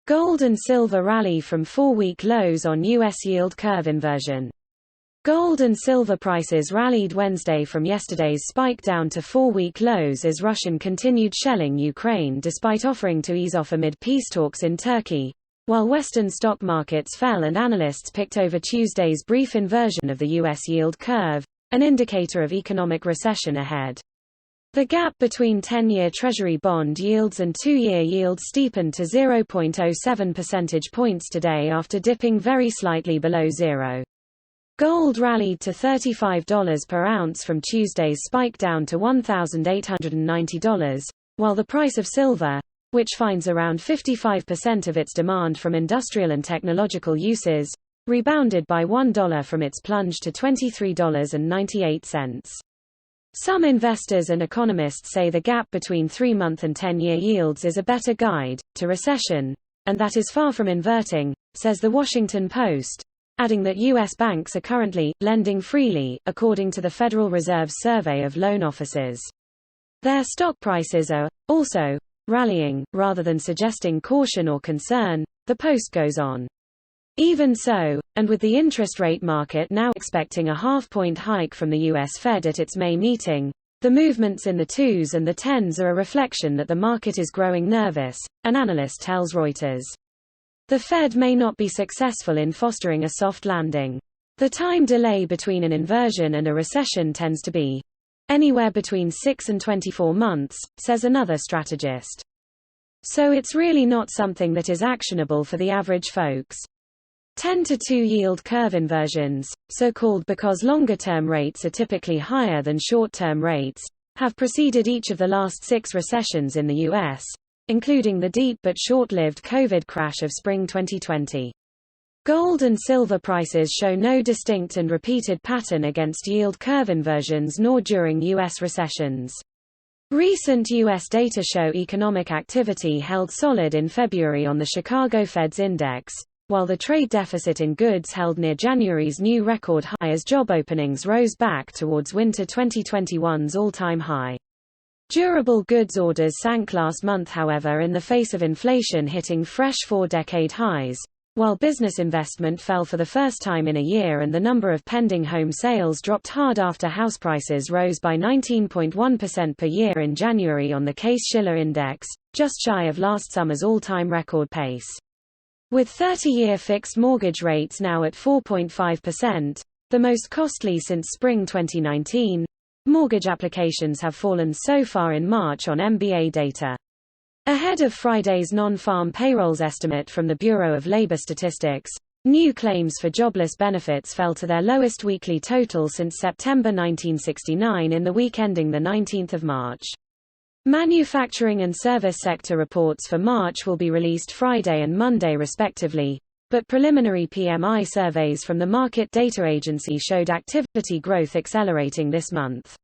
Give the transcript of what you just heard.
Gold and silver rally from 4-week lows on U.S. yield curve inversion. Gold and silver prices rallied Wednesday from yesterday's spike down to 4-week lows as Russia continued shelling Ukraine despite offering to ease off amid peace talks in Turkey, while Western stock markets fell and analysts picked over Tuesday's brief inversion of the U.S. yield curve, an indicator of economic recession ahead. The gap between 10-year Treasury bond yields and 2-year yields steepened to 0.07 percentage points today after dipping very slightly below zero. Gold rallied to $35 per ounce from Tuesday's spike down to $1,890, while the price of silver, which finds around 55% of its demand from industrial and technological uses, rebounded by $1 from its plunge to $23.98. Some investors and economists say the gap between 3-month and 10-year yields is a better guide to recession, and that is far from inverting, says the Washington Post, adding that U.S. banks are currently lending freely, according to the Federal Reserve's survey of loan officers. Their stock prices are also rallying, rather than suggesting caution or concern, the Post goes on. Even so, and with the interest rate market now expecting a half-point hike from the U.S. Fed at its May meeting, the movements in the 2s and the 10s are a reflection that the market is growing nervous, an analyst tells Reuters. The Fed may not be successful in fostering a soft landing. The time delay between an inversion and a recession tends to be anywhere between 6 and 24 months, says another strategist. So it's really not something that is actionable for the average folks. 10-to-2 yield curve inversions, so called because longer-term rates are typically higher than short-term rates, have preceded each of the last 6 recessions in the U.S., including the deep but short-lived COVID crash of spring 2020. Gold and silver prices show no distinct and repeated pattern against yield curve inversions nor during U.S. recessions. Recent U.S. data show economic activity held solid in February on the Chicago Fed's index, while the trade deficit in goods held near January's new record high as job openings rose back towards winter 2021's all-time high. Durable goods orders sank last month however in the face of inflation hitting fresh 4-decade highs, while business investment fell for the first time in a year and the number of pending home sales dropped hard after house prices rose by 19.1% per year in January on the Case-Shiller index, just shy of last summer's all-time record pace. With 30-year fixed mortgage rates now at 4.5%, the most costly since spring 2019, mortgage applications have fallen so far in March on MBA data. Ahead of Friday's non-farm payrolls estimate from the Bureau of Labor Statistics, new claims for jobless benefits fell to their lowest weekly total since September 1969 in the week ending 19 March. Manufacturing and service sector reports for March will be released Friday and Monday respectively, but preliminary PMI surveys from the Market Data Agency showed activity growth accelerating this month.